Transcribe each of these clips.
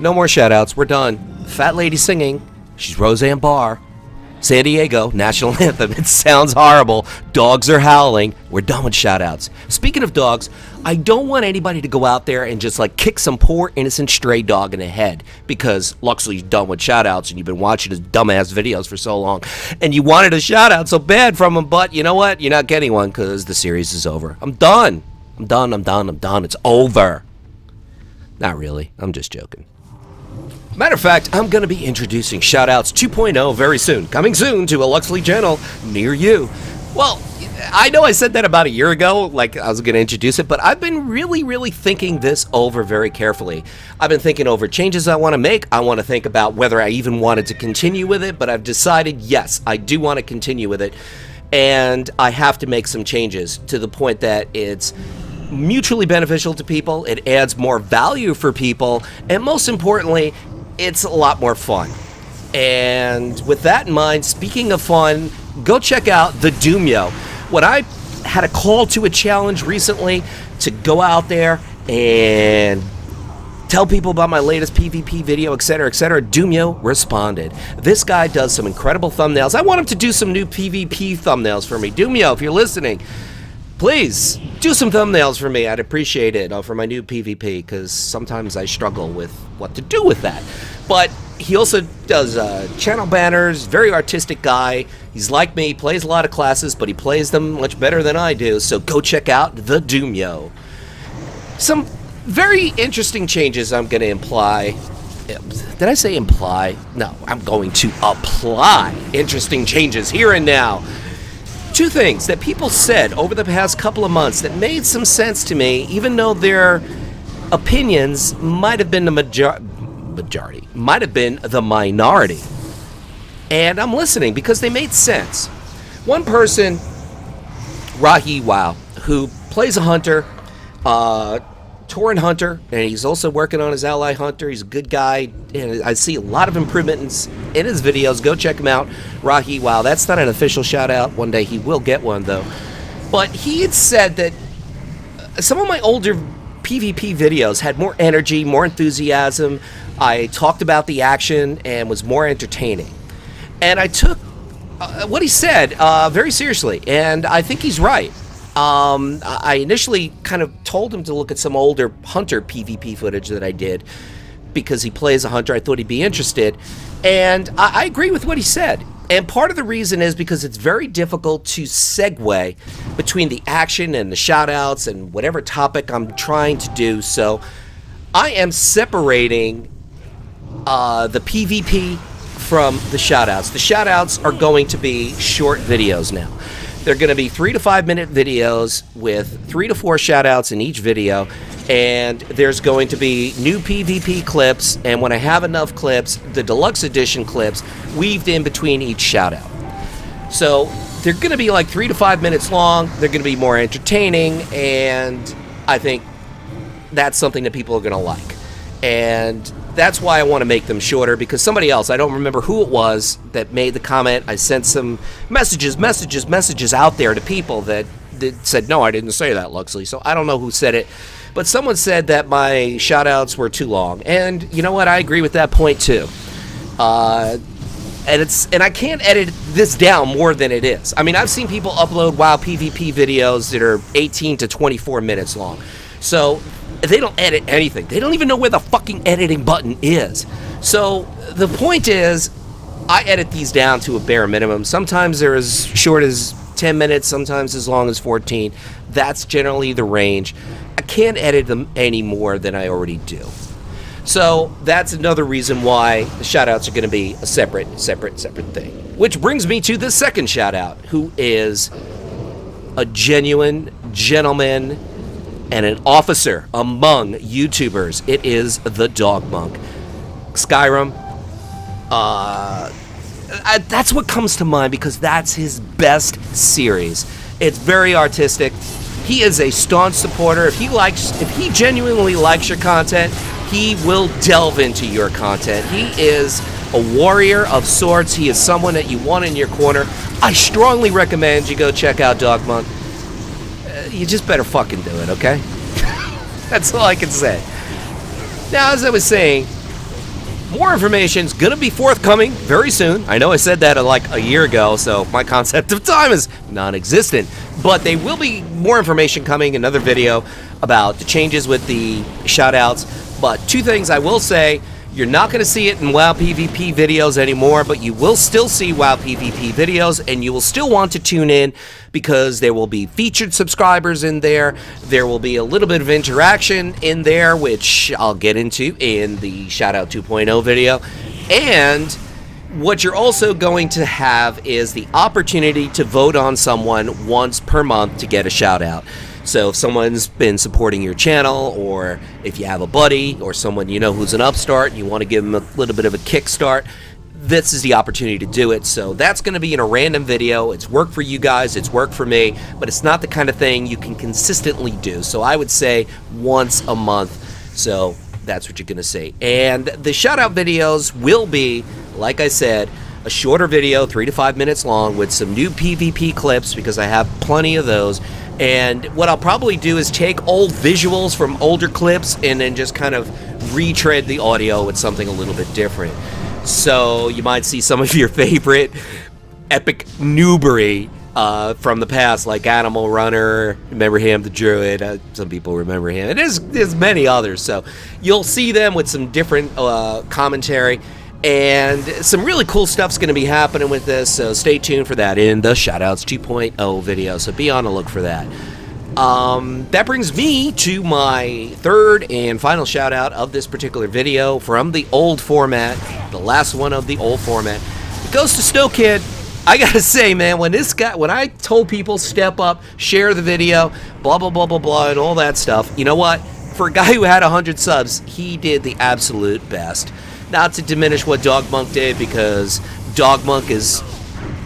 No more shout-outs. We're done. Fat lady singing. She's Roseanne Barr. San Diego, national anthem. It sounds horrible. Dogs are howling. We're done with shout-outs. Speaking of dogs, I don't want anybody to go out there and just like kick some poor innocent stray dog in the head because Luxley's done with shout-outs and you've been watching his dumbass videos for so long and you wanted a shout-out so bad from him, but you know what? You're not getting one because the series is over. I'm done. I'm done. It's over. Not really. I'm just joking. Matter of fact, I'm going to be introducing Shoutouts 2.0 very soon. Coming soon to a Luxley channel near you. Well, I know I said that about a year ago, like I was going to introduce it, but I've been really thinking this over very carefully. I've been thinking over changes I want to make. I want to think about whether I even wanted to continue with it, but I've decided, yes, I do want to continue with it. And I have to make some changes to the point that it's mutually beneficial to people, it adds more value for people, and most importantly, it's a lot more fun. And with that in mind, speaking of fun, go check out TheDoomyo. When I had a call to a challenge recently to go out there and tell people about my latest PvP video, etc., Doomyo responded. This guy does some incredible thumbnails. I want him to do some new PvP thumbnails for me. Doomyo, if you're listening, please do some thumbnails for me. I'd appreciate it for my new PvP because sometimes I struggle with what to do with that. But he also does channel banners, very artistic guy. He's like me, plays a lot of classes, but he plays them much better than I do. So go check out TheDoomyo. Some very interesting changes I'm going to imply. Did I say imply? No, I'm going to apply interesting changes here and now. Two things that people said over the past couple of months that made some sense to me, even though their opinions might have been the majority, might have been the minority. And I'm listening because they made sense. One person, Rahi Wow, who plays a hunter, Tauren hunter, and he's also working on his ally hunter. He's a good guy, and I see a lot of improvements in his videos. Go check him out, Rahi Wow. That's not an official shout out. One day he will get one though. But he had said that some of my older PvP videos had more energy, more enthusiasm. I talked about the action and was more entertaining. And I took what he said very seriously, and I think he's right. I initially kind of told him to look at some older hunter PvP footage that I did because he plays a hunter. I thought he'd be interested, and I agree with what he said. And part of the reason is because it's very difficult to segue between the action and the shoutouts and whatever topic I'm trying to do. So I am separating the PvP from the shoutouts. The shoutouts are going to be short videos now. They're going to be 3 to 5 minute videos with 3 to 4 shoutouts in each video, and there's going to be new PvP clips, and when I have enough clips, the deluxe edition clips weaved in between each shoutout. So they're going to be like 3 to 5 minutes long. They're going to be more entertaining, and I think that's something that people are going to like. And that's why I want to make them shorter, because somebody else, I don't remember who it was, that made the comment. I sent some messages out there to people that said, no, I didn't say that, Luxley. So I don't know who said it, but someone said that my shoutouts were too long. And you know what? I agree with that point too. And I can't edit this down more than it is. I mean, I've seen people upload WoW PvP videos that are 18 to 24 minutes long. So they don't edit anything. They don't even know where the fucking editing button is. So the point is, I edit these down to a bare minimum. Sometimes they're as short as 10 minutes, sometimes as long as 14. That's generally the range. I can't edit them any more than I already do. So that's another reason why the shoutouts are going to be a separate thing. Which brings me to the second shoutout, who is a genuine gentleman and an officer among YouTubers. It is the DogMonke. Skyrim. That's what comes to mind because that's his best series. It's very artistic. He is a staunch supporter. If he genuinely likes your content, he will delve into your content. He is a warrior of sorts. He is someone that you want in your corner. I strongly recommend you go check out DogMonke. You just better fucking do it, okay? That's all I can say. Now, as I was saying, more information is going to be forthcoming very soon. I know I said that like a year ago, so my concept of time is non-existent. But there will be more information coming, another video about the changes with the shoutouts. But two things I will say. You're not going to see it in WoW PvP videos anymore, but you will still see WoW PvP videos, and you will still want to tune in because there will be featured subscribers in there. There will be a little bit of interaction in there, which I'll get into in the Shoutout 2.0 video. And what you're also going to have is the opportunity to vote on someone once per month to get a shoutout. So if someone's been supporting your channel, or if you have a buddy or someone you know who's an upstart and you want to give them a little bit of a kickstart, this is the opportunity to do it. So that's going to be in a random video. It's work for you guys, it's work for me, but it's not the kind of thing you can consistently do. So I would say once a month. So that's what you're going to see. And the shout out videos will be, like I said, a shorter video, 3 to 5 minutes long, with some new PvP clips because I have plenty of those. And what I'll probably do is take old visuals from older clips and then just kind of retread the audio with something a little bit different. So you might see some of your favorite epic noobery from the past, like Animal Runner. Remember him, the Druid? Some people remember him. And there's many others. So you'll see them with some different commentary. And some really cool stuff's going to be happening with this, so stay tuned for that in the Shoutouts 2.0 video, so be on the look for that. That brings me to my third and final shoutout of this particular video from the old format, the last one of the old format. It goes to SnowkidMN. I gotta say, man, when I told people step up, share the video, blah, blah, blah, blah, blah, and all that stuff, you know what? For a guy who had 100 subs, he did the absolute best. Not to diminish what DogMonke did, because DogMonke is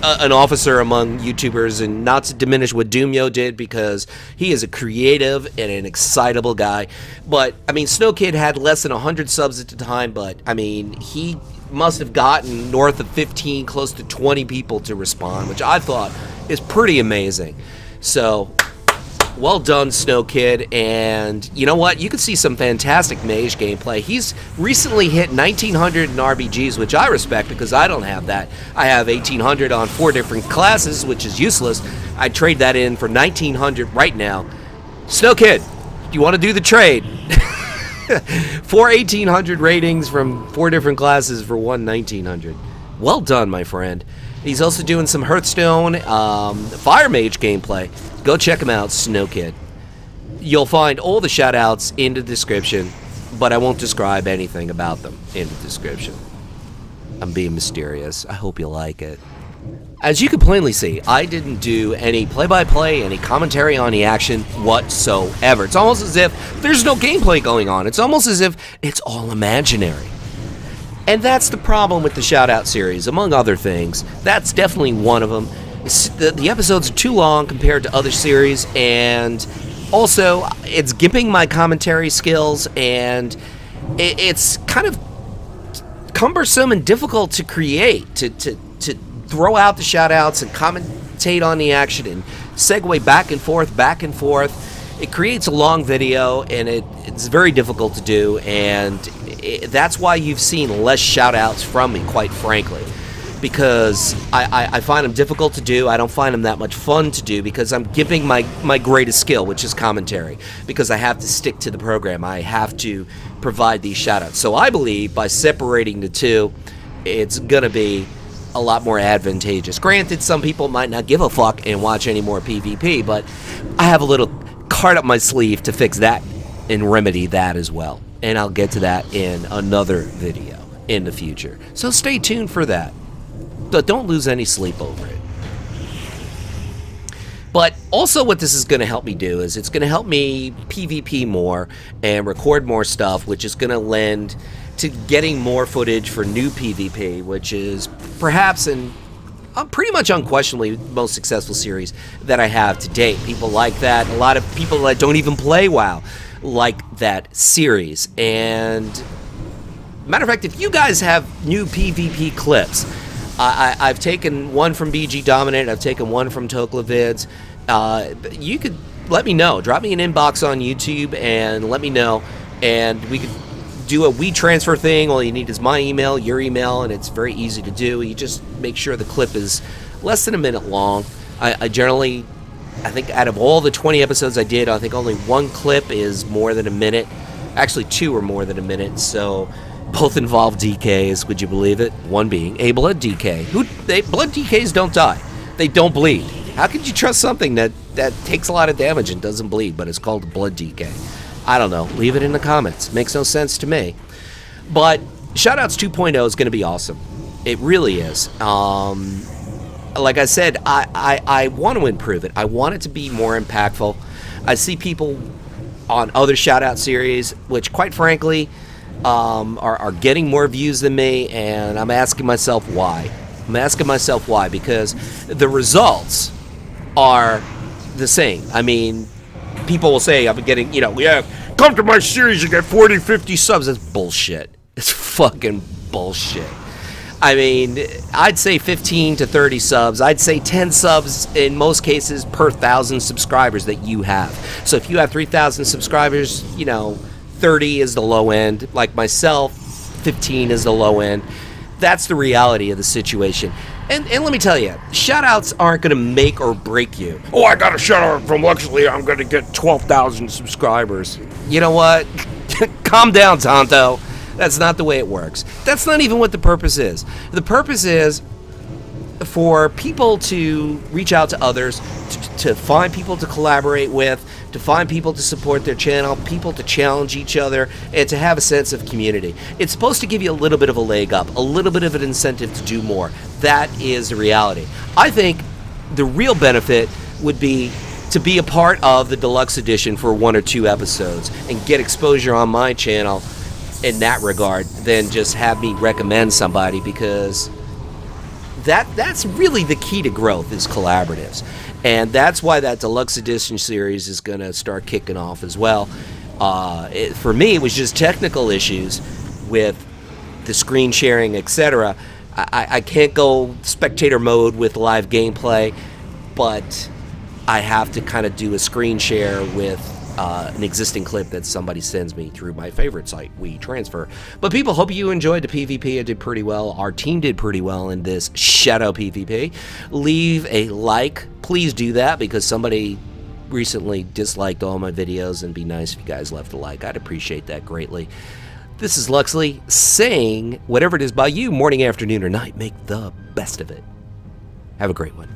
an officer among YouTubers, and not to diminish what DoomYo did, because he is a creative and an excitable guy. But, I mean, SnowkidMN had less than 100 subs at the time, but, I mean, he must have gotten north of 15, close to 20 people to respond, which I thought is pretty amazing. So, well done, SnowkidMN, and you know what? You can see some fantastic mage gameplay. He's recently hit 1900 in RBGs, which I respect because I don't have that. I have 1800 on 4 different classes, which is useless. I'd trade that in for 1900 right now. SnowkidMN, do you want to do the trade? 4 1800 ratings from 4 different classes for 1 1900. Well done, my friend. He's also doing some Hearthstone Fire Mage gameplay. Go check him out, SnowkidMN. You'll find all the shoutouts in the description, but I won't describe anything about them in the description. I'm being mysterious. I hope you like it. As you can plainly see, I didn't do any play-by-play, any commentary on the action whatsoever. It's almost as if there's no gameplay going on. It's almost as if it's all imaginary. And that's the problem with the Shoutout series, among other things. That's definitely one of them. The episodes are too long compared to other series, and also it's gimping my commentary skills, and it's kind of cumbersome and difficult to create, to throw out the shoutouts and commentate on the action and segue back and forth, back and forth. It creates a long video, and it's very difficult to do, and that's why you've seen less shoutouts from me, quite frankly, because I find them difficult to do. I don't find them that much fun to do because I'm giving my greatest skill, which is commentary, because I have to stick to the program. I have to provide these shoutouts. So I believe by separating the two, it's going to be a lot more advantageous. Granted, some people might not give a fuck and watch any more PvP, but I have a little card up my sleeve to fix that and remedy that as well. And I'll get to that in another video in the future. So stay tuned for that. But don't lose any sleep over it. But also what this is going to help me do is it's going to help me PvP more and record more stuff, which is going to lend to getting more footage for new PvP, which is perhaps pretty much unquestionably the most successful series that I have to date. People like that. A lot of people that don't even play WoW like that series. And matter of fact, if you guys have new PvP clips, I've taken one from BG Dominant, I've taken one from Toklavids. You could let me know. Drop me an inbox on YouTube and let me know, and we could do a WeTransfer thing. All you need is my email, your email, and it's very easy to do. You just make sure the clip is less than a minute long. I generally, I think out of all the 20 episodes I did, I think only one clip is more than a minute. Actually, 2 are more than a minute, so both involve DKs, would you believe it? One being a blood DK. Blood DKs don't die. They don't bleed. How could you trust something that takes a lot of damage and doesn't bleed, but it's called a blood DK? I don't know. Leave it in the comments. Makes no sense to me. But Shoutouts 2.0 is going to be awesome. It really is. Like I said, I want to improve it. I want it to be more impactful. I see people on other Shoutout series, which quite frankly are getting more views than me, and I'm asking myself why. I'm asking myself why, because the results are the same. I mean, people will say, I've been getting, yeah, come to my series, you get 40, 50 subs. That's bullshit. It's fucking bullshit. I mean, I'd say 15 to 30 subs. I'd say 10 subs in most cases per 1,000 subscribers that you have. So if you have 3,000 subscribers, 30 is the low end. Like myself, 15 is the low end. That's the reality of the situation. And let me tell you, shoutouts aren't going to make or break you. Oh, I got a shoutout from Luxley. I'm going to get 12,000 subscribers. You know what? Calm down, Tonto. That's not the way it works. That's not even what the purpose is. The purpose is for people to reach out to others, to find people to collaborate with, to find people to support their channel, people to challenge each other, and to have a sense of community. It's supposed to give you a little bit of a leg up, a little bit of an incentive to do more. That is the reality. I think the real benefit would be to be a part of the deluxe edition for 1 or 2 episodes and get exposure on my channel in that regard, than just have me recommend somebody, because that's really the key to growth, is collaboratives. And that's why that deluxe edition series is going to start kicking off as well. For me, it was just technical issues with the screen sharing, etc. I can't go spectator mode with live gameplay, but I have to kind of do a screen share with an existing clip that somebody sends me through my favorite site, WeTransfer. But people, hope you enjoyed the PvP. It did pretty well. Our team did pretty well in this Shadow PvP. Leave a like. Please do that, because somebody recently disliked all my videos, and it'd be nice if you guys left a like. I'd appreciate that greatly. This is Luxley saying, whatever it is by you, morning, afternoon, or night, make the best of it. Have a great one.